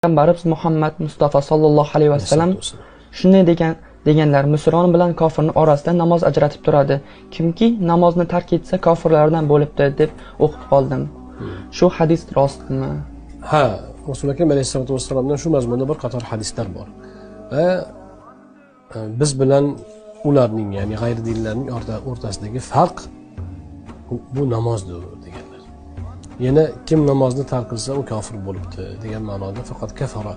Payg'ambarimiz Muhammad Mustafa sallallohu alayhi vasallam shunday deganlar: musulmon bilan kofirning orasida namoz ajratib turadi. Kimki namozni tark etsa kofirlardan bo'libdi deb o'qib qoldim. Shu hadis rostmi? Ha, Rasululloh akram alayhisolatu vassalomdan shu mazmunda bir qator hadislar bor. Va biz bilan ularning, ya'ni g'ayridinlarning o'rtasidagi farq bu namozdir deganlar. Yana kim namozni tark qilsa u kofir bo'libdi degan ma'noda faqat kafara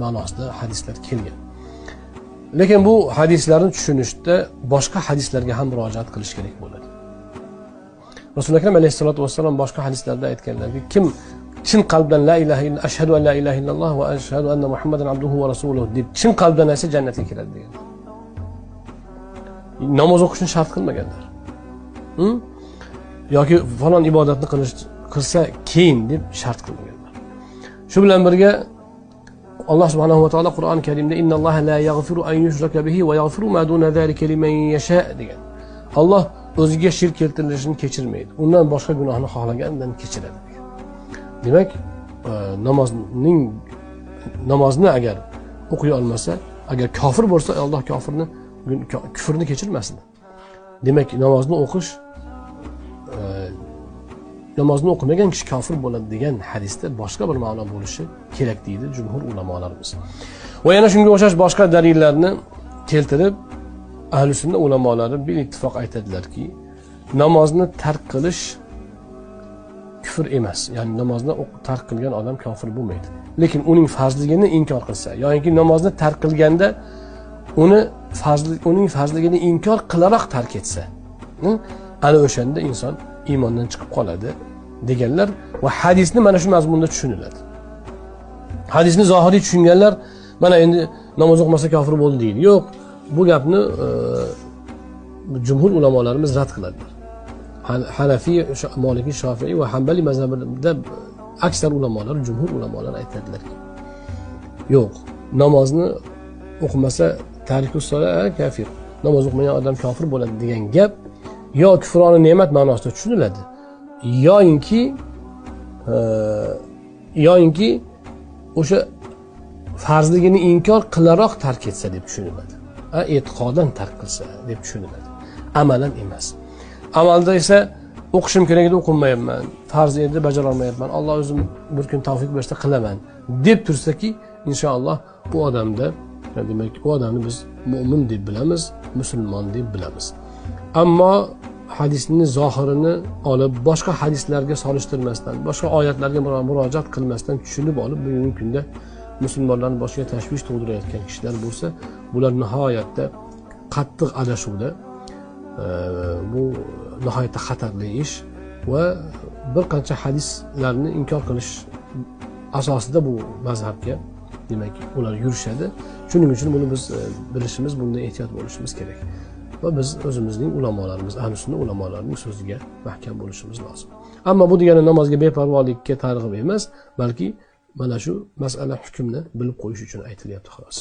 ma'nosida hadislar kelgan. Lekin bu hadislarni tushunishda boshqa hadislarga ham murojaat qilish kerak bo'ladi. Rasululloh akram alayhisolatu vassalom boshqa hadislarda aytganlarki, kim chin qalbdan la ilaha illa ashhadu an la ilaha illalloh va ashhadu anna muhammadan abduhu va rasuluhu deb chin qalbdan aytsa jannatga kiradi degan. Namoz o'qishni shart qilmaganlar. Yoki falon ibodatni qilsa keyin deb shart qilmaganlar. Shu bilan birga Alloh subhanahu va taolo Qur'oni Karimda innalloha la yaghfiru an yushraka bihi va yaghfiru ma duna zalika liman yasha degan. Alloh o'ziga shirk keltirilishini kechirmaydi. Undan boshqa gunohni xohlagandan kechiradi degan. Demak, namozni agar o'qiy olmasa, agar kofir bo'lsa, Alloh kufrni kechirmasin. Demak, namozni o'qimagan kishi kofir bo'ladi degan hadisda boshqa bir ma'no bo'lishi kerak deydi jumhur ulamolarimiz. Va yana shunga o'xshash boshqa dalillarni keltirib, ahli sunna ulamolari bir ittifoq aytadilarki, namozni tark qilish kufr emas. Ya'ni namozni tark qilgan odam kofir bo'lmaydi. Lekin uning farzligini inkor qilsa, yoki namozni tark qilganda uning farzligini inkor qilaroq tark etsa, ana o'shanda inson iymondan chiqib qoladi deganlar va hadisni mana shu mazmunda tushuniladi. Hadisni zohiriy tushunganlar mana endi namoz o'qimasa kofir bo'ldi deydi. Yo'q, bu gapni jumhur ulamolarimiz rad qiladilar. Hanafiy, Maliki, Shofiy va Hanbali mazhabida aksar ulamolar, jumhur ulamolar aytadilarki, yo'q, namozni o'qimasa tarikus sola kafir, namoz o'qimagan odam kofir bo'ladi degan gap yo kufroni ne'mat ma'nosida tushuniladi, yoinki o'sha farzligini inkor qilaroq tark etsa deb tushuniladi. E'tiqodan tark qilsa deb tushuniladi. Amalan emas. Amalda esa o'qishim kerak edi, o'qimayapman, farz edi, bajara olmayapman, Alloh o'zim bir kun tavfiq bersa qilaman deb tursaki, inshaalloh bu odamda, demak, u odamni biz mu'min deb bilamiz, musulmon deb bilamiz. Ammo hadisning zohirini olib, boshqa hadislarga solishtirmasdan, boshqa oyatlarga murojaat qilmasdan tushunib olib, bugungi kunda musulmonlarning boshiga tashvish tug'dirayotgan kishilar bo'lsa, bular nihoyatda qattiq adashuvda. Bu nihoyatda xatarli ish va bir qancha hadislarni inkor qilish asosida bu mazhabga, demak, ular yurishadi. Shuning uchun buni biz bilishimiz, bundan ehtiyot bo'lishimiz kerak. Va biz o'zimizning ulamolarimiz, ahli sunna ulamolarining so'ziga mahkam bo'lishimiz lozim. Ammo bu degani namozga beparvolikka targ'ib emas, balki mana shu masala hukmni bilib qo'yish uchun aytilyapti xolos.